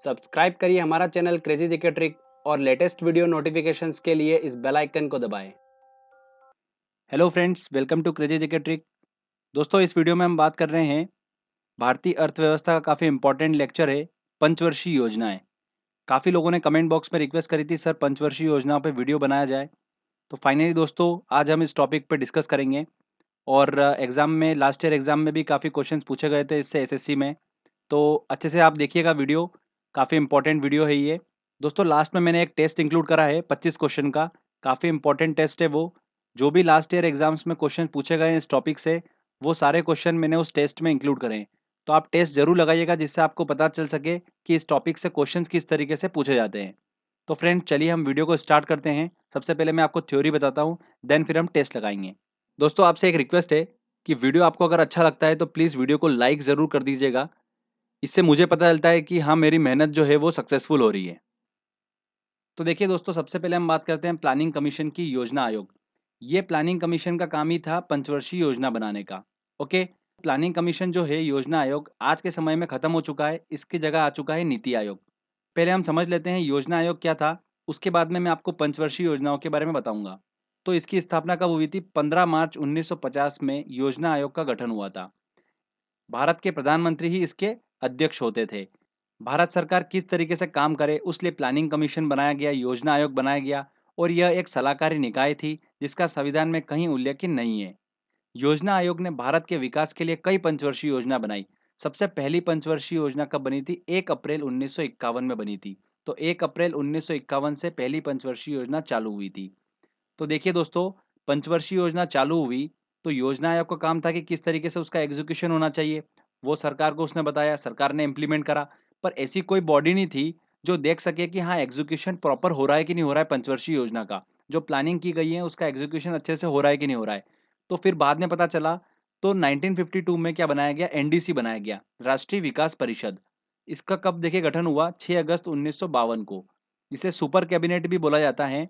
Subscribe करिए हमारा channel crazy GK trick और लेटेस्ट वीडियो नोटिफिकेशंस के लिए इस बेल आइकन को दबाएं। Hello friends, welcome to crazy GK trick. दोस्तों, इस वीडियो में हम बात कर रहे हैं भारतीय अर्थव्यवस्था का काफ़ी इंपॉर्टेंट लेक्चर है पंचवर्षीय योजनाएं। काफ़ी लोगों ने कमेंट बॉक्स में रिक्वेस्ट करी थी सर पंचवर्षीय योजनाओं पे वीडियो बनाया जाए। तो फाइनली दोस्तों आज हम इस टॉपिक पे डिस्कस करेंगे। और एग्जाम में लास्ट ईयर एग्जाम में भी काफ़ी क्वेश्चंस पूछे गए थे इससे एसएससी में। तो अच्छे से आप देखिएगा वीडियो, काफ़ी इंपॉर्टेंट वीडियो है ये। दोस्तों लास्ट में मैंने एक टेस्ट इंक्लूड करा है 25 क्वेश्चन का, काफ़ी इंपॉर्टेंट टेस्ट है वो। जो भी लास्ट ईयर एग्जाम्स में क्वेश्चन पूछे गए हैं इस टॉपिक से, वो सारे क्वेश्चन मैंने उस टेस्ट में इंक्लूड करे हैं। तो आप टेस्ट जरूर लगाइएगा जिससे आपको पता चल सके कि इस टॉपिक से क्वेश्चन किस तरीके से पूछे जाते हैं। तो फ्रेंड चलिए हम वीडियो को स्टार्ट करते हैं। सबसे पहले मैं आपको थ्योरी बताता हूँ, देन फिर हम टेस्ट लगाएंगे। दोस्तों आपसे एक रिक्वेस्ट है कि वीडियो आपको अगर अच्छा लगता है तो प्लीज़ वीडियो को लाइक ज़रूर कर दीजिएगा। इससे मुझे पता चलता है कि हाँ, मेरी मेहनत जो है वो सक्सेसफुल हो रही है। तो देखिए दोस्तों, सबसे पहले हम बात करते हैं प्लानिंग कमीशन की योजना आयोग। ये प्लानिंग कमीशन का काम ही था पंचवर्षीय योजना बनाने का। ओके, प्लानिंग कमीशन जो है योजना आयोग आज के समय में खत्म हो चुका है, इसकी जगह आ चुका है नीति आयोग। पहले हम समझ लेते हैं योजना आयोग क्या था, उसके बाद में मैं आपको पंचवर्षीय योजनाओं के बारे में बताऊंगा। तो इसकी स्थापना कब हुई थी? 15 मार्च 1950 में योजना आयोग का गठन हुआ था। भारत के प्रधानमंत्री ही इसके अध्यक्ष होते थे। भारत सरकार किस तरीके से काम करे उस लिए प्लानिंग कमीशन बनाया गया, योजना आयोग बनाया गया। और यह एक सलाहकारी निकाय थी जिसका संविधान में कहीं उल्लेख नहीं है। योजना आयोग ने भारत के विकास के लिए कई पंचवर्षीय योजना बनाई। सबसे पहली पंचवर्षीय योजना कब बनी थी? 1 अप्रैल 1951 में बनी थी। तो 1 अप्रैल 1951 से पहली पंचवर्षीय योजना चालू हुई थी। तो देखिए दोस्तों, पंचवर्षीय योजना चालू हुई तो योजना आयोग का काम था कि किस तरीके से उसका एग्जीक्यूशन होना चाहिए, वो सरकार को उसने बताया, सरकार ने इम्प्लीमेंट करा। पर ऐसी कोई बॉडी नहीं थी जो देख सके कि हाँ एग्जीक्यूशन प्रॉपर हो रहा है कि नहीं हो रहा है पंचवर्षीय योजना का, जो प्लानिंग की गई है उसका एग्जीक्यूशन अच्छे से हो रहा है कि नहीं हो रहा है। तो फिर बाद में पता चला, तो 1952 में क्या बनाया गया? एनडीसी बनाया गया, राष्ट्रीय विकास परिषद। इसका कब देखिए गठन हुआ? 6 अगस्त 1952 को। इसे सुपर कैबिनेट भी बोला जाता है।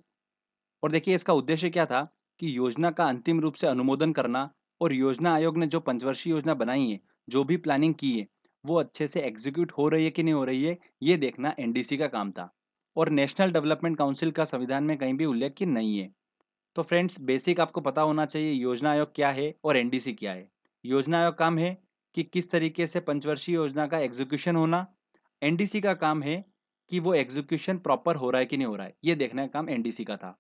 और देखिए इसका उद्देश्य क्या था कि योजना का अंतिम रूप से अनुमोदन करना, और योजना आयोग ने जो पंचवर्षीय योजना बनाई है, जो भी प्लानिंग की है, वो अच्छे से एग्जीक्यूट हो रही है कि नहीं हो रही है, ये देखना एनडीसी का काम था। और नेशनल डेवलपमेंट काउंसिल का संविधान में कहीं भी उल्लेख की नहीं है। तो फ्रेंड्स बेसिक आपको पता होना चाहिए योजना आयोग क्या है और एनडीसी क्या है। योजना आयोग काम है कि किस तरीके से पंचवर्षीय योजना का एग्जीक्यूशन होना। एनडीसी का काम है कि वो एग्जीक्यूशन प्रॉपर हो रहा है कि नहीं हो रहा है, ये देखने का काम एनडीसी का था।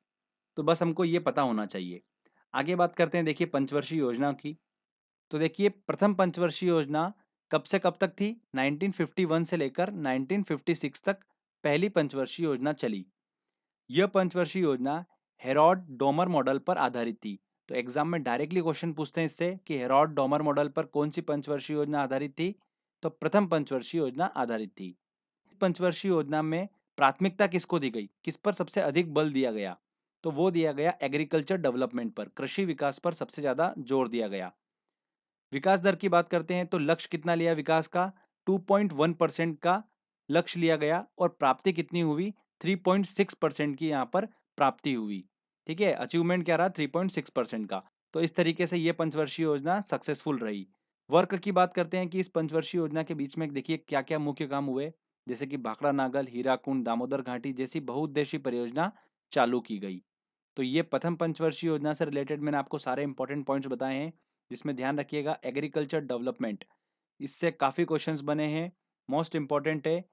तो बस हमको ये पता होना चाहिए। आगे बात करते हैं देखिए पंचवर्षीय योजना की। तो देखिए प्रथम पंचवर्षीय योजना कब से कब तक थी? 1951 से लेकर 1956 तक पहली पंचवर्षीय योजना चली। यह पंचवर्षीय योजना हेरॉड डोमर मॉडल पर आधारित थी। तो एग्जाम में डायरेक्टली क्वेश्चन पूछते हैं इससे कि हेरॉड डोमर मॉडल पर कौन सी पंचवर्षीय योजना आधारित थी? तो प्रथम पंचवर्षीय योजना आधारित थी। इस पंचवर्षीय योजना में प्राथमिकता किसको दी गई, किस पर सबसे अधिक बल दिया गया? तो वो दिया गया एग्रीकल्चर डेवलपमेंट पर, कृषि विकास पर सबसे ज्यादा जोर दिया गया। विकास दर की बात करते हैं तो लक्ष्य कितना लिया विकास का? 2.1% का लक्ष्य लिया गया, और प्राप्ति कितनी हुई? 3.6% की यहाँ पर प्राप्ति हुई। ठीक है, अचीवमेंट क्या रहा? 3.6% का। तो इस तरीके से ये पंचवर्षीय योजना सक्सेसफुल रही। वर्क की बात करते हैं कि इस पंचवर्षीय योजना के बीच में देखिए क्या क्या मुख्य काम हुए, जैसे कि भाखड़ा नागल, हीराकुंड, दामोदर घाटी जैसी बहुउद्देशीय परियोजना चालू की गई। तो ये प्रथम पंचवर्षीय योजना से रिलेटेड मैंने आपको सारे इंपॉर्टेंट पॉइंट्स बताए हैं, जिसमें ध्यान रखिएगा एग्रीकल्चर डेवलपमेंट, इससे काफ़ी क्वेश्चंस बने हैं, मोस्ट इंपॉर्टेंट है।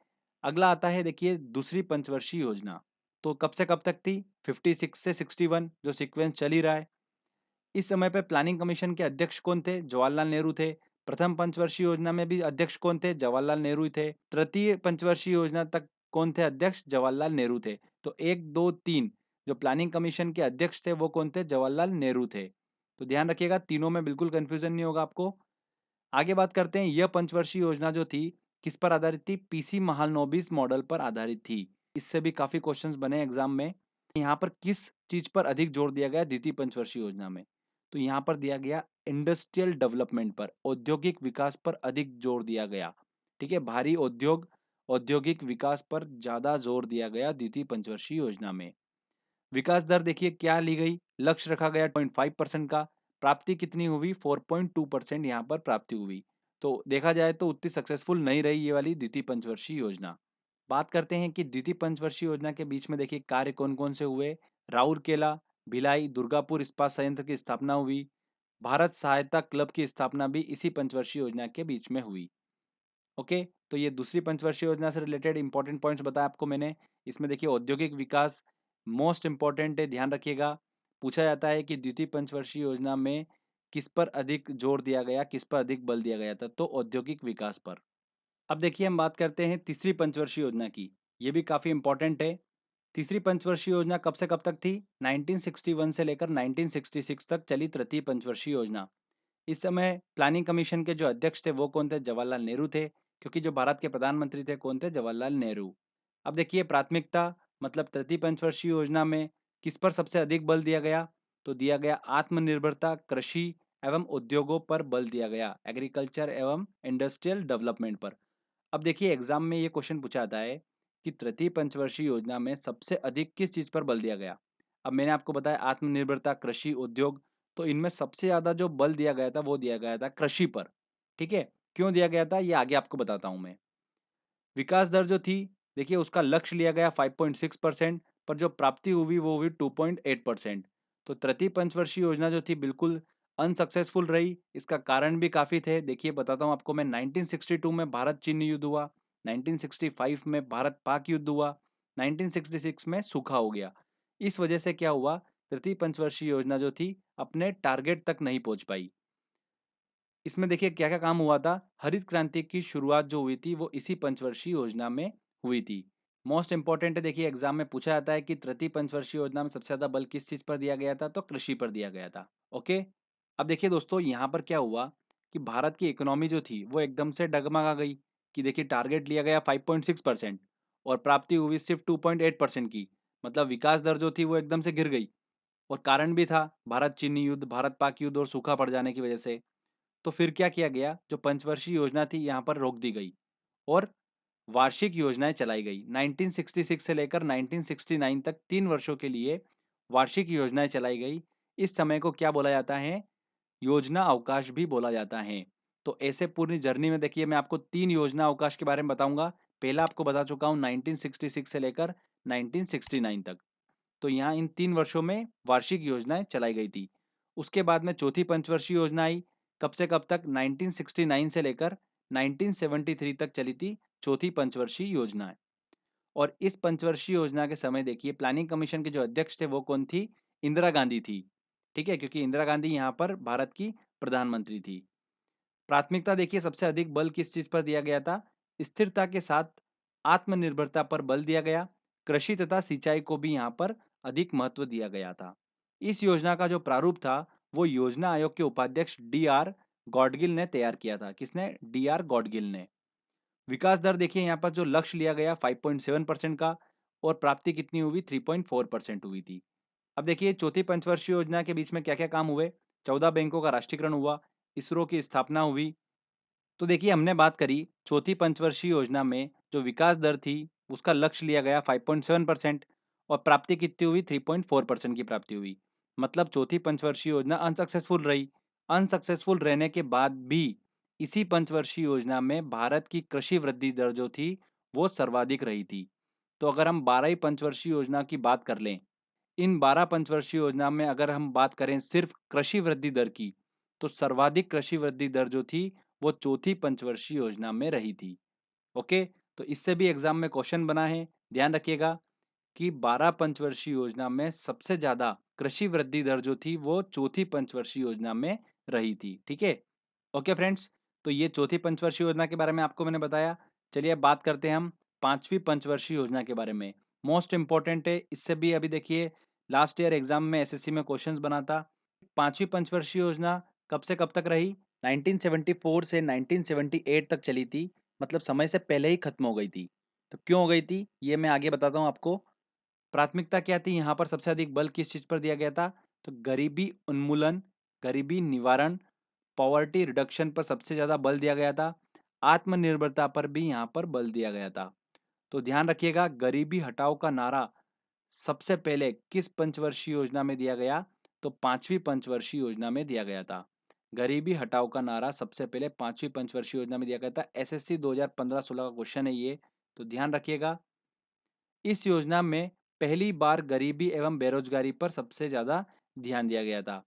अगला आता है देखिए दूसरी पंचवर्षीय योजना। तो कब से कब तक थी? 56 से 61, जो सीक्वेंस चल ही रहा है। इस समय पे प्लानिंग कमीशन के अध्यक्ष कौन थे? जवाहरलाल नेहरू थे। प्रथम पंचवर्षीय योजना में भी अध्यक्ष कौन थे? जवाहरलाल नेहरू ही थे। तृतीय पंचवर्षीय योजना तक कौन थे अध्यक्ष? जवाहरलाल नेहरू थे। तो एक दो तीन जो प्लानिंग कमीशन के अध्यक्ष थे वो कौन थे? जवाहरलाल नेहरू थे। तो ध्यान रखिएगा, तीनों में बिल्कुल कंफ्यूजन नहीं होगा आपको। आगे बात करते हैं, यह पंचवर्षीय योजना जो थी किस पर आधारित थी? पीसी महालनोबिस मॉडल पर आधारित थी। इससे भी काफी क्वेश्चंस बने एग्जाम में। यहाँ पर किस चीज पर अधिक जोर दिया गया द्वितीय पंचवर्षीय योजना में? तो यहाँ पर दिया गया इंडस्ट्रियल डेवलपमेंट पर, औद्योगिक विकास पर अधिक जोर दिया गया। ठीक है, भारी उद्योग, औद्योगिक विकास पर ज्यादा जोर दिया गया द्वितीय पंचवर्षीय योजना में। विकास दर देखिए क्या ली गई, लक्ष्य रखा गया 0.5% का। प्राप्ति कितनी हुई? 4.2% यहाँ पर प्राप्ति हुई। तो देखा जाए तो उतनी सक्सेसफुल नहीं रही ये वाली द्वितीय पंचवर्षीय योजना। बात करते हैं कि द्वितीय पंचवर्षीय योजना के बीच में देखिए कार्य कौन-कौन से हुए। राउरकेला, भिलाई, दुर्गापुर इस्पात संयंत्र की स्थापना हुई। भारत सहायता क्लब की स्थापना भी इसी पंचवर्षीय योजना के बीच में हुई। ओके, तो ये दूसरी पंचवर्षीय योजना से रिलेटेड इंपॉर्टेंट पॉइंट्स बताया आपको मैंने। इसमें देखिए औद्योगिक विकास मोस्ट इंपॉर्टेंट है, ध्यान रखिएगा। पूछा जाता है कि द्वितीय पंचवर्षीय योजना में किस पर अधिक जोर दिया गया, किस पर अधिक बल दिया गया था, तो औद्योगिक विकास पर। अब देखिए हम बात करते हैं तीसरी पंचवर्षीय योजना की। ये भी काफी इंपॉर्टेंट है। तीसरी पंचवर्षीय योजना कब से कब तक थी? 1961 से लेकर 1966 तक चली तृतीय पंचवर्षीय योजना। इस समय प्लानिंग कमीशन के जो अध्यक्ष थे वो कौन थे? जवाहरलाल नेहरू थे, क्योंकि जो भारत के प्रधानमंत्री थे कौन थे? जवाहरलाल नेहरू। अब देखिए प्राथमिकता मतलब तृतीय पंचवर्षीय योजना में किस पर सबसे अधिक बल दिया गया? तो दिया गया आत्मनिर्भरता, कृषि एवं उद्योगों पर बल दिया गया, एग्रीकल्चर एवं इंडस्ट्रियल डेवलपमेंट पर। अब देखिए एग्जाम में ये क्वेश्चन पूछा जाता है कि तृतीय पंचवर्षीय योजना में सबसे अधिक किस चीज पर बल दिया गया। अब मैंने आपको बताया आत्मनिर्भरता, कृषि, उद्योग, तो इनमें सबसे ज्यादा जो बल दिया गया था वो दिया गया था कृषि पर। ठीक है, क्यों दिया गया था ये आगे आपको बताता हूं मैं। विकास दर जो थी, देखिए उसका लक्ष्य लिया गया 5.6%, पर जो प्राप्ति हुई वो हुई 2.8%। तो तृतीय पंचवर्षीय योजना जो थी बिल्कुल अनसक्सेसफुल रही। इसका कारण भी काफी थे, देखिए बताता हूँ आपको मैं। 1962 में भारत चीन युद्ध हुआ, 1965 में भारत पाक युद्ध हुआ, 1966 में सूखा हो गया। इस वजह से क्या हुआ, तृतीय पंचवर्षीय योजना जो थी अपने टारगेट तक नहीं पहुंच पाई। इसमें देखिए क्या-क्या काम हुआ था। हरित क्रांति की शुरुआत जो हुई थी वो इसी पंचवर्षीय योजना में हुई थी। मोस्ट इंपोर्टेंट है, देखिए एग्जाम में पूछा जाता है कि तृतीय पंचवर्षीय योजना में सबसे ज्यादा बल किस चीज पर दिया गया था, तो कृषि पर दिया गया था। ओके, अब देखिए दोस्तों यहाँ पर क्या हुआ कि भारत की इकोनॉमी जो थी वो एकदम से डगमगा गई। कि देखिए टारगेट लिया गया 5.6% और प्राप्ति हुई सिर्फ 2.8% की। मतलब विकास दर जो थी वो एकदम से गिर गई। और कारण भी था भारत चीनी युद्ध, भारत पाक युद्ध और सूखा पड़ जाने की वजह से। तो फिर क्या किया गया, जो पंचवर्षीय योजना थी यहाँ पर रोक दी गई और वार्षिक योजनाएं चलाई गई। 1966 से लेकर 1969 तक 3 वर्षों के लिए वार्षिक योजनाएं चलाई गई। इस समय को क्या बोला जाता है? योजना अवकाश भी बोला जाता है। तो ऐसे पूरी जर्नी में देखिए मैं आपको 3 योजना अवकाश के बारे में बताऊंगा। पहला आपको बता चुका हूं 1966 से लेकर 1969 तक। तो यहाँ इन 3 वर्षों में वार्षिक योजनाएं चलाई गई थी। उसके बाद में चौथी पंचवर्षीय योजना आई। कब से कब तक? 1969 से लेकर 1973 तक चली थी चौथी पंचवर्षीय योजना। और इस पंचवर्षीय योजना के समय देखिए प्लानिंग कमीशन के जो अध्यक्ष थे वो कौन थी? इंदिरा गांधी थी। ठीक है, क्योंकि इंदिरा गांधी यहाँ पर भारत की प्रधानमंत्री थी। प्राथमिकता देखिए सबसे अधिक बल किस चीज पर दिया गया था? स्थिरता के साथ आत्मनिर्भरता पर बल दिया गया। कृषि तथा सिंचाई को भी यहाँ पर अधिक महत्व दिया गया था। इस योजना का जो प्रारूप था वो योजना आयोग के उपाध्यक्ष डी.आर. गॉडगिल ने तैयार किया था। किसने? डी.आर. गॉडगिल ने। विकास दर देखिए यहाँ पर जो लक्ष्य लिया गया 5.7% का और प्राप्ति कितनी हुई? 3.4% हुई थी। अब देखिए चौथी पंचवर्षीय योजना के बीच में क्या क्या काम हुए। 14 बैंकों का राष्ट्रीयकरण हुआ, इसरो की स्थापना हुई। तो देखिए हमने बात करी चौथी पंचवर्षीय योजना में जो विकास दर थी उसका लक्ष्य लिया गया 5.7% और प्राप्ति कितनी हुई? 3.4% की प्राप्ति हुई। मतलब चौथी पंचवर्षीय योजना अनसक्सेसफुल रही। अनसक्सेसफुल रहने के बाद भी इसी पंचवर्षीय योजना में भारत की कृषि वृद्धि दर जो थी वो सर्वाधिक रही थी। तो अगर हम 12 पंचवर्षीय योजना की बात कर लें, इन 12 पंचवर्षीय योजना में अगर हम बात करें सिर्फ कृषि वृद्धि दर की, तो सर्वाधिक कृषि वृद्धि दर जो थी वो चौथी पंचवर्षीय योजना में रही थी। ओके, तो इससे भी एग्जाम में क्वेश्चन बना है, ध्यान रखिएगा कि 12 पंचवर्षीय योजना में सबसे ज्यादा कृषि वृद्धि दर जो थी वो चौथी पंचवर्षीय योजना में रही थी। ठीक है, ओके फ्रेंड्स, तो ये चौथी पंचवर्षीय योजना के बारे में आपको मैंने बताया। चलिए अब बात करते हैं हम पांचवी पंचवर्षीय योजना के बारे में। मोस्ट इंपॉर्टेंट है, इससे भी अभी देखिए लास्ट ईयर एग्जाम में एसएससी में क्वेश्चंस बना था। पांचवी पंचवर्षीय योजना कब से कब तक रही? 1974 से 1978 तक चली थी। मतलब समय से पहले ही खत्म हो गई थी। तो क्यों हो गई थी ये मैं आगे बताता हूँ आपको। प्राथमिकता क्या थी यहाँ पर? सबसे अधिक बल किस चीज पर दिया गया था? तो गरीबी उन्मूलन, गरीबी निवारण, पॉवर्टी रिडक्शन पर सबसे ज्यादा बल दिया गया था। आत्मनिर्भरता पर भी यहाँ पर बल दिया गया था। तो ध्यान रखिएगा गरीबी हटाओ का नारा सबसे पहले किस पंचवर्षीय योजना में दिया गया? तो पांचवी पंचवर्षीय योजना में दिया गया था। गरीबी हटाओ का नारा सबसे पहले पांचवी पंचवर्षीय योजना में दिया गया था। एसएससी 2015-16 का क्वेश्चन है ये। तो ध्यान रखिएगा, इस योजना में पहली बार गरीबी एवं बेरोजगारी पर सबसे ज़्यादा ध्यान दिया गया था।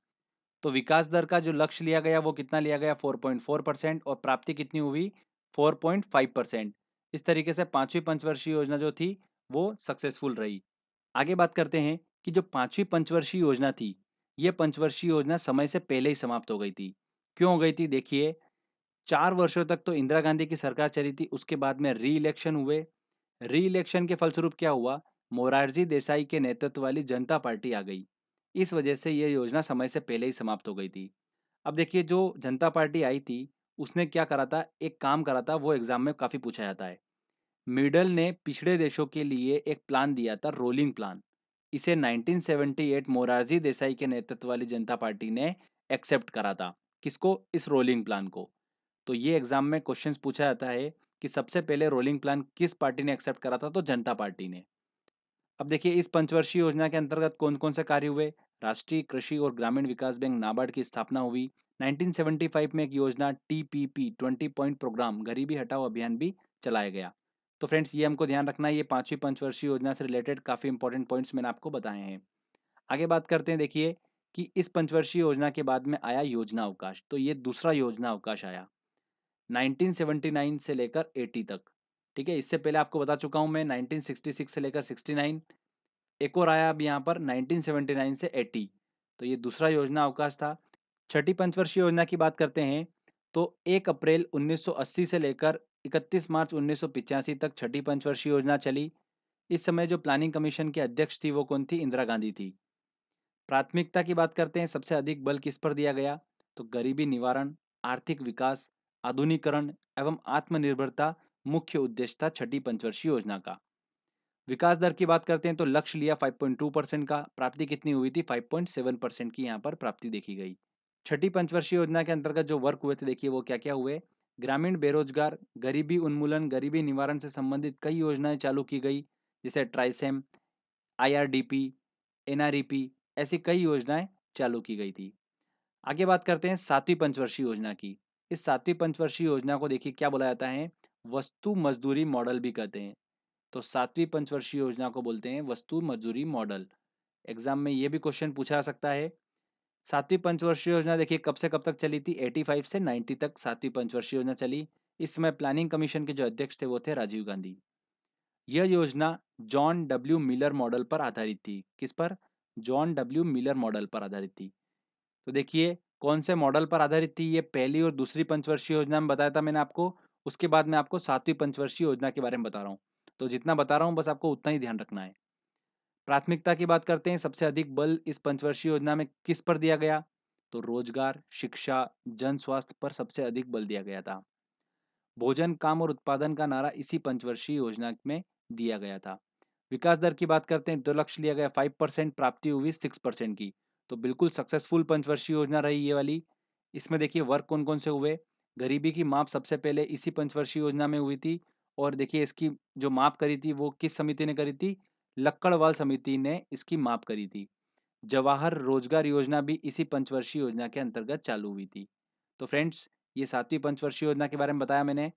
तो विकास दर का जो लक्ष्य लिया गया वो कितना लिया गया, 4.4%, और प्राप्ति कितनी हुई, 4.5%। इस तरीके से पांचवी पंचवर्षीय योजना जो थी वो सक्सेसफुल रही। आगे बात करते हैं कि जो पांचवी पंचवर्षीय योजना थी, ये पंचवर्षीय योजना समय से पहले ही समाप्त हो गई थी। क्यों हो गई थी, देखिए, 4 वर्षों तक तो इंदिरा गांधी की सरकार चली थी, उसके बाद में री इलेक्शन हुए। री इलेक्शन के फलस्वरूप क्या हुआ, मोरारजी देसाई के नेतृत्व वाली जनता पार्टी आ गई। इस वजह से ये योजना समय से पहले ही समाप्त हो गई थी। अब देखिए, जो जनता पार्टी आई थी, उसने क्या करा था, एक काम करा था, वो एग्जाम में काफी पूछा जाता है। मिडल ने पिछड़े देशों के लिए एक प्लान दिया था, रोलिंग प्लान। इसे 1978 मोरारजी देसाई के नेतृत्व वाली जनता पार्टी ने एक्सेप्ट करा था। किसको, इस रोलिंग प्लान को। तो ये एग्जाम में क्वेश्चंस पूछा जाता है कि सबसे पहले रोलिंग प्लान किस पार्टी ने एक्सेप्ट करा था, तो जनता पार्टी ने। अब देखिए, इस पंचवर्षीय योजना के अंतर्गत कौन-कौन से कार्य हुए? राष्ट्रीय कृषि और ग्रामीण विकास बैंक नाबार्ड की स्थापना हुई। 1975 में एक योजना टीपीपी 20 पॉइंट प्रोग्राम गरीबी हटाओ अभियान भी चलाया गया। तो फ्रेंड्स, ये हमको ध्यान रखना है, ये पांचवी पंचवर्षीय योजना से रिलेटेड काफी इंपॉर्टेंट पॉइंट्स मैंने आपको बताए हैं। आगे बात करते हैं, देखिए, कि इस पंचवर्षीय योजना के बाद में आया योजना अवकाश। तो ये दूसरा योजना अवकाश आया 1979 से लेकर 80 तक। ठीक है, इससे पहले आपको बता चुका हूं मैं, 1966 से लेकर 69। एक और आया अब यहाँ पर 1979 से 80। तो ये दूसरा योजना अवकाश था। छठी पंचवर्षीय योजना की बात करते हैं, तो 1 अप्रैल 1980 से लेकर 31 मार्च 1985 तक छठी पंचवर्षीय योजना चली। इस समय जो प्लानिंग कमीशन की अध्यक्ष थी वो कौन थी, इंदिरा गांधी थी। प्राथमिकता की बात करते हैं, सबसे अधिक बल किस पर दिया गया, तो गरीबी निवारण, आर्थिक विकास, आधुनिकरण एवं आत्मनिर्भरता मुख्य उद्देश्य था छठी पंचवर्षीय योजना का। विकास दर की बात करते हैं, तो लक्ष्य लिया 5.2% का, प्राप्ति कितनी हुई थी, 5.7% की यहाँ पर प्राप्ति देखी गई। छठी पंचवर्षीय योजना के अंतर्गत जो वर्क हुए थे, देखिए वो क्या क्या हुए। ग्रामीण बेरोजगार, गरीबी उन्मूलन, गरीबी निवारण से संबंधित कई योजनाएं चालू की गई, जैसे ट्राइसेम, आईआरडीपी, एनआरईपी, ऐसी कई योजनाएं चालू की गई थी। आगे बात करते हैं सातवीं पंचवर्षीय योजना की। इस सातवीं पंचवर्षीय योजना को देखिए क्या बोला जाता है, वस्तु मजदूरी मॉडल भी कहते हैं। तो सातवीं पंचवर्षीय योजना को बोलते हैं वस्तु मजदूरी मॉडल। एग्जाम में ये भी क्वेश्चन पूछा जा सकता है। सातवीं पंचवर्षीय योजना देखिए कब से कब तक चली थी, 85 से 90 तक सातवीं पंचवर्षीय योजना चली। इस समय प्लानिंग कमीशन के जो अध्यक्ष थे वो थे राजीव गांधी। यह योजना जॉन डब्ल्यू मिलर मॉडल पर आधारित थी। किस पर, जॉन डब्ल्यू मिलर मॉडल पर आधारित थी। तो देखिए, कौन से मॉडल पर आधारित थी, ये पहली और दूसरी पंचवर्षीय योजना में बताया था मैंने आपको। उसके बाद मैं आपको सातवीं पंचवर्षीय योजना के बारे में बता रहा हूँ। तो जितना बता रहा हूँ बस आपको उतना ही ध्यान रखना है। प्राथमिकता की बात करते हैं, सबसे अधिक बल इस पंचवर्षीय योजना में किस पर दिया गया, तो रोजगार, शिक्षा, जन स्वास्थ्य पर सबसे अधिक बल दिया गया था। भोजन, काम और उत्पादन का नारा इसी पंचवर्षीय योजना में दिया गया था। विकास दर की बात करते हैं, तो लक्ष्य लिया गया 5%, प्राप्ति हुई 6% की। तो बिल्कुल सक्सेसफुल पंचवर्षीय योजना रही ये वाली। इसमें देखिए वर्क कौन कौन से हुए। गरीबी की माप सबसे पहले इसी पंचवर्षीय योजना में हुई थी। और देखिए इसकी जो माप करी थी वो किस समिति ने करी थी, लक्कड़वाल समिति ने इसकी माप करी थी। जवाहर रोजगार योजना भी इसी पंचवर्षीय योजना के अंतर्गत चालू हुई थी। तो फ्रेंड्स, ये सातवीं पंचवर्षीय योजना के बारे में बताया मैंने।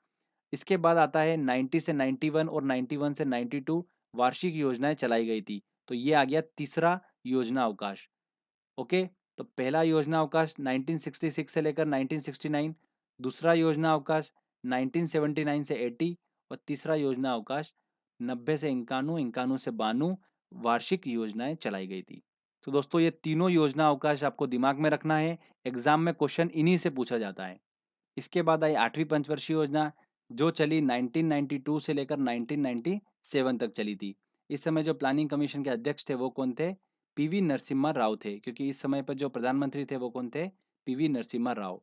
इसके बाद आता है 90 से 91 और 91 से 92 वार्षिक योजनाएं चलाई गई थी। तो ये आ गया तीसरा योजना अवकाश। ओके, तो पहला योजना अवकाश 1966 से लेकर 1969, दूसरा योजना अवकाश 1979 से 80, और तीसरा योजना अवकाश 90 से 91, 91 से 92 वार्षिक योजनाएं चलाई गई थी। तो दोस्तों, ये तीनों योजना अवकाश आपको दिमाग में रखना है, एग्जाम में क्वेश्चन इन्हीं से पूछा जाता है। इसके बाद आई आठवीं पंचवर्षीय योजना, जो चली 1992 से लेकर 1997 तक चली थी। इस समय जो प्लानिंग कमीशन के अध्यक्ष थे वो कौन थे, पीवी नरसिम्हा राव थे, क्योंकि इस समय पर जो प्रधानमंत्री थे वो कौन थे, पीवी नरसिम्हा राव।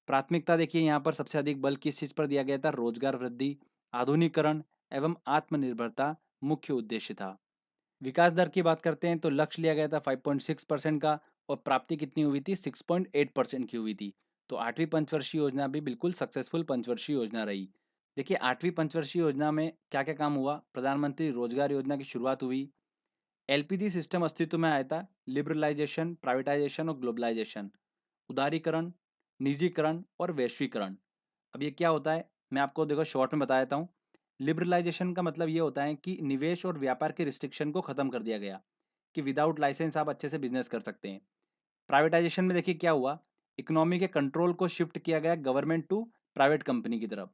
प्राथमिकता देखिए यहाँ पर सबसे अधिक बल किस चीज पर दिया गया था, रोजगार वृद्धि, आधुनिकरण एवं आत्मनिर्भरता मुख्य उद्देश्य था। विकास दर की बात करते हैं, तो लक्ष्य लिया गया था 5.6% का, और प्राप्ति कितनी हुई थी, 6.8% की हुई थी। तो आठवीं पंचवर्षीय योजना भी बिल्कुल सक्सेसफुल पंचवर्षीय योजना रही। देखिए आठवीं पंचवर्षीय योजना में क्या क्या काम हुआ, प्रधानमंत्री रोजगार योजना की शुरुआत हुई, एलपीजी सिस्टम अस्तित्व में आया था, लिबरलाइजेशन, प्राइवेटाइजेशन और ग्लोबलाइजेशन, उदारीकरण, निजीकरण और वैश्वीकरण। अब ये क्या होता है, मैं आपको देखो शॉर्ट में बता देता हूँ। लिबरलाइजेशन का मतलब ये होता है कि निवेश और व्यापार के रिस्ट्रिक्शन को खत्म कर दिया गया, कि विदाउट लाइसेंस आप अच्छे से बिजनेस कर सकते हैं। प्राइवेटाइजेशन में देखिए क्या हुआ, इकोनॉमी के कंट्रोल को शिफ्ट किया गया गवर्नमेंट टू प्राइवेट कंपनी की तरफ।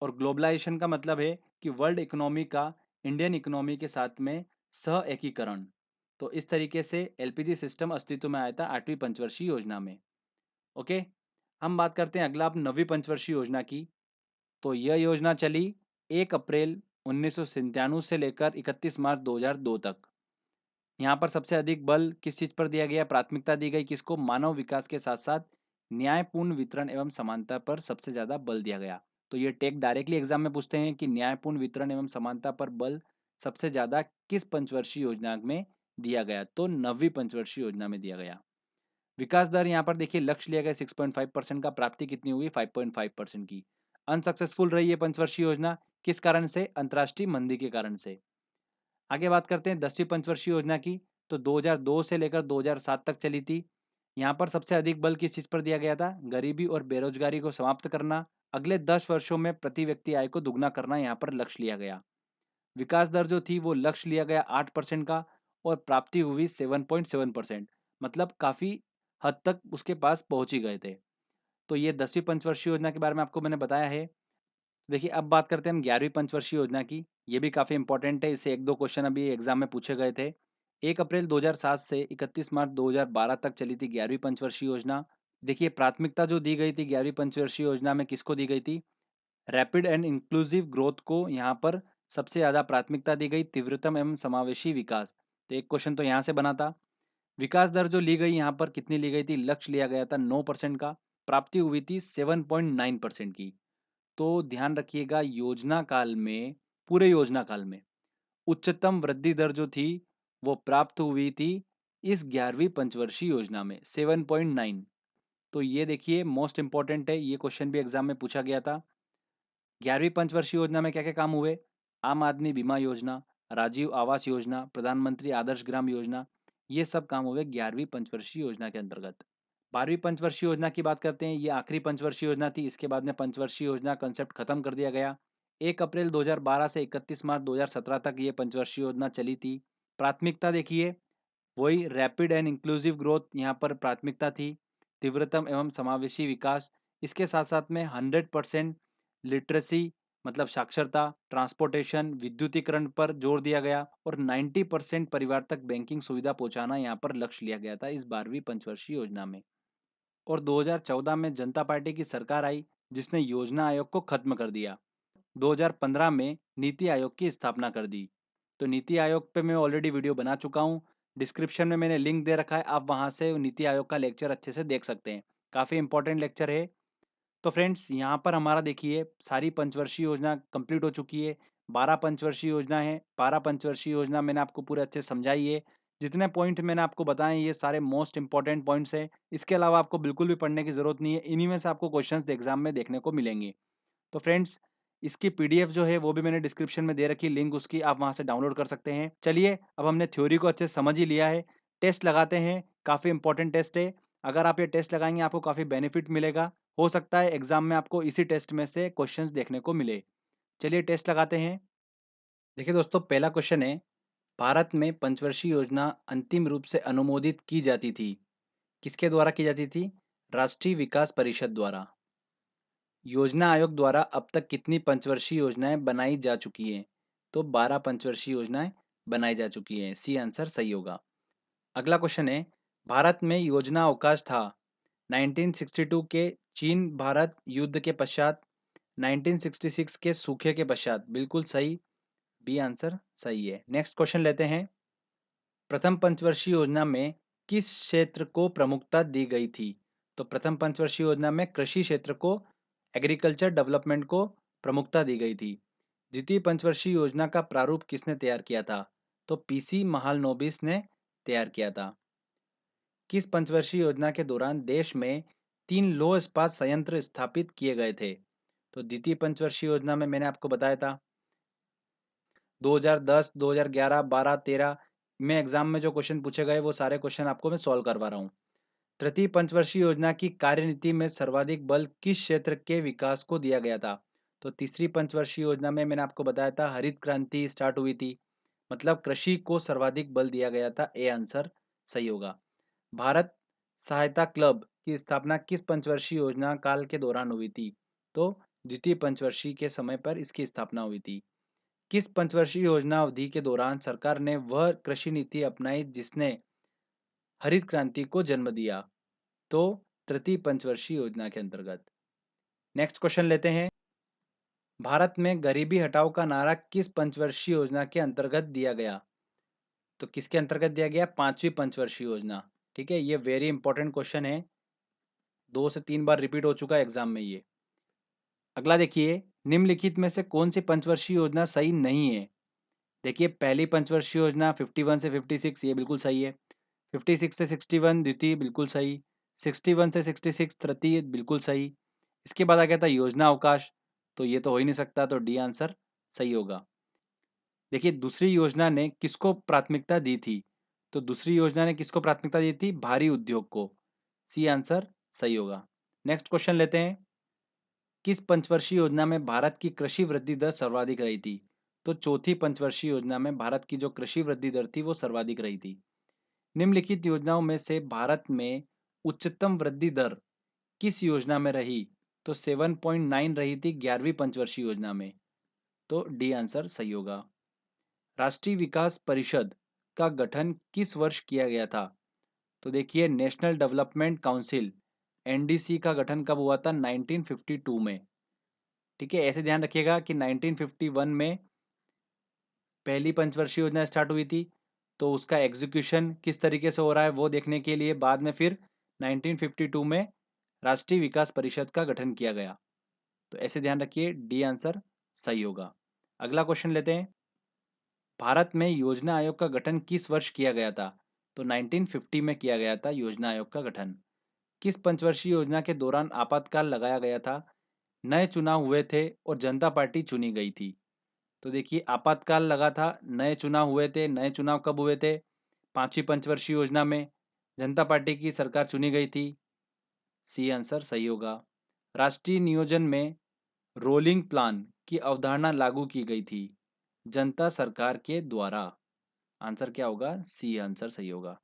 और ग्लोबलाइजेशन का मतलब है कि वर्ल्ड इकोनॉमी का इंडियन इकोनॉमी के साथ में सह एकीकरण। तो इस तरीके से एलपीजी सिस्टम अस्तित्व में आया था 8वीं पंचवर्षीय योजना में। ओके, हम बात करते हैं अगला अब 9वीं पंचवर्षीय योजना की। तो यह योजना चली 1 अप्रैल 1997 से लेकर 31 मार्च 2002 तक। यहाँ पर सबसे अधिक बल किस चीज़ पर दिया गया, प्राथमिकता दी गई किसको, मानव विकास के साथ-साथ न्यायपूर्ण वितरण एवं समानता पर सबसे ज़्यादा बल दिया गया। तो ये टेक डायरेक्टली एग्जाम में पूछते हैं कि न्यायपूर्ण वितरण एवं समानता पर बल सबसे ज़्यादा किस पंचवर्षीय योजना में दिया गया, तो 9वीं पंचवर्षीय योजना में दिया गया। विकास दर यहाँ पर देखिए लक्ष्य लिया गया 6.5% का, प्राप्ति कितनी हुई 5.5% की। अनसक्सेसफुल रही है पंचवर्षीय योजना, किस कारण से, अंतर्राष्ट्रीय मंदी के कारण से। आगे बात करते हैं 10वीं पंचवर्षीय योजना की। तो 2002 से लेकर 2007 तक चली थी। यहाँ पर सबसे अधिक बल किस चीज़ पर दिया गया था, गरीबी और बेरोजगारी को समाप्त करना, अगले 10 वर्षों में प्रति व्यक्ति आय को दुगना करना यहाँ पर लक्ष्य लिया गया। विकास दर जो थी वो लक्ष्य लिया गया 8% का, और प्राप्ति हुई 7.7%, मतलब काफ़ी हद तक उसके पास पहुँच ही गए थे। तो ये 10वीं पंचवर्षीय योजना के बारे में आपको मैंने बताया है। देखिए अब बात करते हैं हम 11वीं पंचवर्षीय योजना की। ये भी काफ़ी इंपॉर्टेंट है, इससे 1-2 क्वेश्चन अभी एग्जाम में पूछे गए थे। 1 अप्रैल 2007 से 31 मार्च 2012 तक चली थी 11वीं पंचवर्षीय योजना। देखिए प्राथमिकता जो दी गई थी 11वीं पंचवर्षीय योजना में किसको दी गई थी, रैपिड एंड इंक्लूसिव ग्रोथ को यहाँ पर सबसे ज़्यादा प्राथमिकता दी गई, तीव्रतम एवं समावेशी विकास। तो एक क्वेश्चन तो यहाँ से बना था। विकास दर जो ली गई यहाँ पर कितनी ली गई थी, लक्ष्य लिया गया था 9% का, प्राप्ति हुई थी 7.9% की। तो ध्यान रखिएगा योजना काल में, पूरे योजना काल में उच्चतम वृद्धि दर जो थी वो प्राप्त हुई थी इस 11वीं पंचवर्षीय योजना में 7.9। तो ये देखिए मोस्ट इंपॉर्टेंट है, ये क्वेश्चन भी एग्जाम में पूछा गया था। 11वीं पंचवर्षीय योजना में क्या क्या काम हुए, आम आदमी बीमा योजना, राजीव आवास योजना, प्रधानमंत्री आदर्श ग्राम योजना, ये सब काम हुए 11वीं पंचवर्षीय योजना के अंतर्गत। 12वीं पंचवर्षीय योजना की बात करते हैं, ये आखिरी पंचवर्षीय योजना थी, इसके बाद में पंचवर्षीय योजना कंसेप्ट खत्म कर दिया गया। 1 अप्रैल 2012 से 31 मार्च 2017 तक ये पंचवर्षीय योजना चली थी। प्राथमिकता देखिए वही रैपिड एंड इंक्लूसिव ग्रोथ यहाँ पर प्राथमिकता थी, तीव्रतम एवं समावेशी विकास, इसके साथ साथ में 100% लिटरेसी मतलब साक्षरता, ट्रांसपोर्टेशन, विद्युतीकरण पर जोर दिया गया, और 90% परिवार तक बैंकिंग सुविधा पहुंचाना यहाँ पर लक्ष्य लिया गया था इस 12वीं पंचवर्षीय योजना में। और 2014 में जनता पार्टी की सरकार आई जिसने योजना आयोग को खत्म कर दिया। 2015 में नीति आयोग की स्थापना कर दी। तो नीति आयोग पे मैं ऑलरेडी वीडियो बना चुका हूँ, डिस्क्रिप्शन में मैंने लिंक दे रखा है, आप वहाँ से नीति आयोग का लेक्चर अच्छे से देख सकते हैं, काफ़ी इंपॉर्टेंट लेक्चर है। तो फ्रेंड्स यहाँ पर हमारा देखिए सारी पंचवर्षीय योजना कंप्लीट हो चुकी है। 12 पंचवर्षीय योजना है, 12 पंचवर्षीय योजना मैंने आपको पूरे अच्छे से समझाई है। जितने पॉइंट मैंने आपको बताए ये सारे मोस्ट इंपॉर्टेंट पॉइंट्स हैं। इसके अलावा आपको बिल्कुल भी पढ़ने की ज़रूरत नहीं है, इन्हीं में से आपको क्वेश्चंस एग्जाम में देखने को मिलेंगे। तो फ्रेंड्स इसकी पीडीएफ जो है वो भी मैंने डिस्क्रिप्शन में दे रखी है, लिंक उसकी आप वहाँ से डाउनलोड कर सकते हैं। चलिए अब हमने थ्योरी को अच्छे से समझ ही लिया है, टेस्ट लगाते हैं, काफ़ी इंपॉर्टेंट टेस्ट है। अगर आप ये टेस्ट लगाएंगे आपको काफ़ी बेनिफिट मिलेगा, हो सकता है एग्जाम में आपको इसी टेस्ट में से क्वेश्चंस देखने को मिले। चलिए टेस्ट लगाते हैं। देखिए दोस्तों पहला क्वेश्चन है, भारत में पंचवर्षीय योजना अंतिम रूप से अनुमोदित की जाती थी, किसके द्वारा की जाती थी, राष्ट्रीय विकास परिषद द्वारा। योजना आयोग द्वारा अब तक कितनी पंचवर्षीय योजनाएं बनाई जा चुकी हैं, तो 12 पंचवर्षीय योजनाएं बनाई जा चुकी हैं, सी आंसर सही होगा। अगला क्वेश्चन है, भारत में योजना अवकाश था 1962 के चीन भारत युद्ध के पश्चात, 1966 के सूखे के पश्चात, बिल्कुल सही, बी आंसर सही है। नेक्स्ट क्वेश्चन लेते हैं, प्रथम पंचवर्षीय योजना में किस क्षेत्र को प्रमुखता दी गई थी, तो प्रथम पंचवर्षीय योजना में कृषि क्षेत्र को, एग्रीकल्चर डेवलपमेंट को प्रमुखता दी गई थी। द्वितीय पंचवर्षीय योजना का प्रारूप किसने तैयार किया था, तो पीसी महालनोबिस ने तैयार किया था। किस पंचवर्षीय योजना के दौरान देश में 3 लौह इस्पात संयंत्र स्थापित किए गए थे, तो द्वितीय पंचवर्षीय योजना में मैंने आपको बताया था 2010, 2011, 12, 13 में एग्जाम में जो क्वेश्चन पूछे गए वो सारे क्वेश्चन आपको मैं सॉल्व करवा रहा हूँ। तृतीय पंचवर्षीय योजना की कार्यनीति में सर्वाधिक बल किस क्षेत्र के विकास को दिया गया था, तो तीसरी पंचवर्षीय योजना में मैंने आपको बताया था हरित क्रांति स्टार्ट हुई थी, मतलब कृषि को सर्वाधिक बल दिया गया था। ए आंसर सही होगा। भारत सहायता क्लब की स्थापना किस पंचवर्षीय योजना काल के दौरान हुई थी? तो द्वितीय पंचवर्षीय के समय पर इसकी स्थापना हुई थी। किस पंचवर्षीय योजना अवधि के दौरान सरकार ने वह कृषि नीति अपनाई जिसने हरित क्रांति को जन्म दिया? तो तृतीय पंचवर्षीय योजना के अंतर्गत। नेक्स्ट क्वेश्चन लेते हैं। भारत में गरीबी हटाओ का नारा किस पंचवर्षीय योजना के अंतर्गत दिया गया? तो किसके अंतर्गत दिया गया? पांचवी पंचवर्षीय योजना। ठीक है, ये वेरी इंपॉर्टेंट क्वेश्चन है, 2 से 3 बार रिपीट हो चुका है एग्जाम में ये। अगला देखिए, निम्नलिखित में से कौन सी पंचवर्षीय योजना सही नहीं है? देखिए, पहली पंचवर्षीय योजना 51 से 56 ये बिल्कुल सही है। 56 से 61 द्वितीय बिल्कुल सही। 61 से 66 तृतीय बिल्कुल सही। इसके बाद आ गया था योजना अवकाश, तो ये तो हो ही नहीं सकता, तो डी आंसर सही होगा। देखिए, दूसरी योजना ने किसको प्राथमिकता दी थी? तो दूसरी योजना ने किसको प्राथमिकता दी थी? भारी उद्योग को। सी आंसर सही होगा। नेक्स्ट क्वेश्चन लेते हैं। किस पंचवर्षीय योजना में भारत की कृषि वृद्धि दर सर्वाधिक रही थी? तो चौथी पंचवर्षीय योजना में भारत की जो कृषि वृद्धि दर थी वो सर्वाधिक रही थी। निम्नलिखित योजनाओं में से भारत में उच्चतम वृद्धि दर किस योजना में रही? तो 7.9 रही थी 11वीं पंचवर्षीय योजना में। तो डी आंसर सही होगा। राष्ट्रीय विकास परिषद का गठन किस वर्ष किया गया था? तो देखिए, नेशनल डेवलपमेंट काउंसिल एनडीसी का गठन कब हुआ था? 1952 में। ठीक है, ऐसे ध्यान रखिएगा कि 1951 में पहली पंचवर्षीय योजना स्टार्ट हुई थी, तो उसका एग्जीक्यूशन किस तरीके से हो रहा है वो देखने के लिए बाद में फिर 1952 में राष्ट्रीय विकास परिषद का गठन किया गया। तो ऐसे ध्यान रखिए, डी आंसर सही होगा। अगला क्वेश्चन लेते हैं। भारत में योजना आयोग का गठन किस वर्ष किया गया था? तो 1950 में किया गया था योजना आयोग का गठन। किस पंचवर्षीय योजना के दौरान आपातकाल लगाया गया था? नए चुनाव हुए थे और जनता पार्टी चुनी गई थी। तो देखिए, आपातकाल लगा था, नए चुनाव हुए थे। नए चुनाव कब हुए थे? पांचवी पंचवर्षीय योजना में। जनता पार्टी की सरकार चुनी गई थी। सी आंसर सही होगा। राष्ट्रीय नियोजन में रोलिंग प्लान की अवधारणा लागू की गई थी जनता सरकार के द्वारा। आंसर क्या होगा? सी आंसर सही होगा।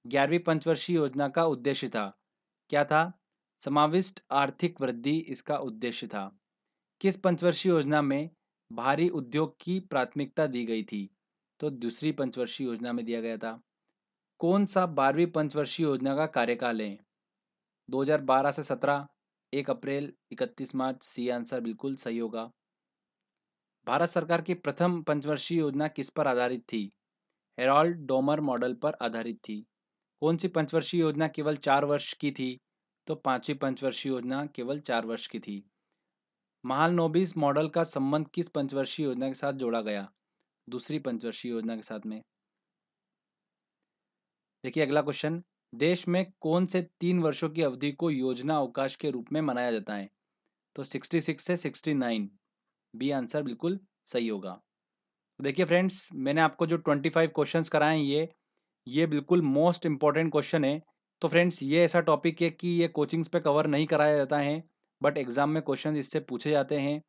11वीं पंचवर्षीय योजना का उद्देश्य था, क्या था? समाविष्ट आर्थिक वृद्धि इसका उद्देश्य था। किस पंचवर्षीय योजना में भारी उद्योग की प्राथमिकता दी गई थी? तो दूसरी पंचवर्षीय योजना में दिया गया था। कौन सा 12वीं पंचवर्षीय योजना का कार्यकाल है? 2012 से 17, 1 अप्रैल, 31 मार्च। सी आंसर बिल्कुल सही होगा। भारत सरकार की प्रथम पंचवर्षीय योजना किस पर आधारित थी? हेरोल्ड डोमर मॉडल पर आधारित थी। कौन सी पंचवर्षीय योजना केवल 4 वर्ष की थी? तो पांचवी पंचवर्षीय योजना केवल 4 वर्ष की थी। महालनोबिस मॉडल का संबंध किस पंचवर्षीय योजना के साथ जोड़ा गया? दूसरी पंचवर्षीय योजना के साथ में। देखिए, अगला क्वेश्चन। देश में कौन से 3 वर्षों की अवधि को योजना अवकाश के रूप में मनाया जाता है? तो 66 से 69। बी आंसर बिल्कुल सही होगा। तो देखिए फ्रेंड्स, मैंने आपको जो 25 क्वेश्चंस कराए हैं ये बिल्कुल मोस्ट इंपॉर्टेंट क्वेश्चन है। तो फ्रेंड्स, ये ऐसा टॉपिक है कि ये कोचिंग्स पे कवर नहीं कराया जाता है, बट एग्जाम में क्वेश्चन इससे पूछे जाते हैं।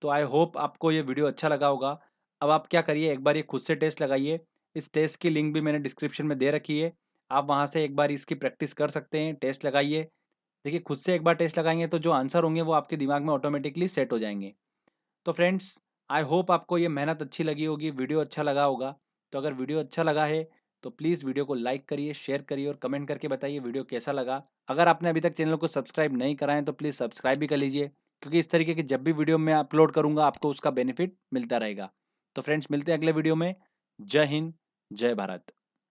तो आई होप आपको ये वीडियो अच्छा लगा होगा। अब आप क्या करिए, एक बार ये खुद से टेस्ट लगाइए। इस टेस्ट की लिंक भी मैंने डिस्क्रिप्शन में दे रखी है, आप वहाँ से एक बार इसकी प्रैक्टिस कर सकते हैं। टेस्ट लगाइए। देखिए, खुद से एक बार टेस्ट लगाएंगे तो जो आंसर होंगे वो आपके दिमाग में ऑटोमेटिकली सेट हो जाएंगे। तो फ्रेंड्स, आई होप आपको ये मेहनत अच्छी लगी होगी, वीडियो अच्छा लगा होगा। तो अगर वीडियो अच्छा लगा है तो प्लीज़ वीडियो को लाइक करिए, शेयर करिए और कमेंट करके बताइए वीडियो कैसा लगा। अगर आपने अभी तक चैनल को सब्सक्राइब नहीं करा है तो प्लीज़ सब्सक्राइब भी कर लीजिए, क्योंकि इस तरीके की जब भी वीडियो मैं अपलोड करूँगा आपको उसका बेनिफिट मिलता रहेगा। तो फ्रेंड्स, मिलते हैं अगले वीडियो में। जय हिंद, जय भारत।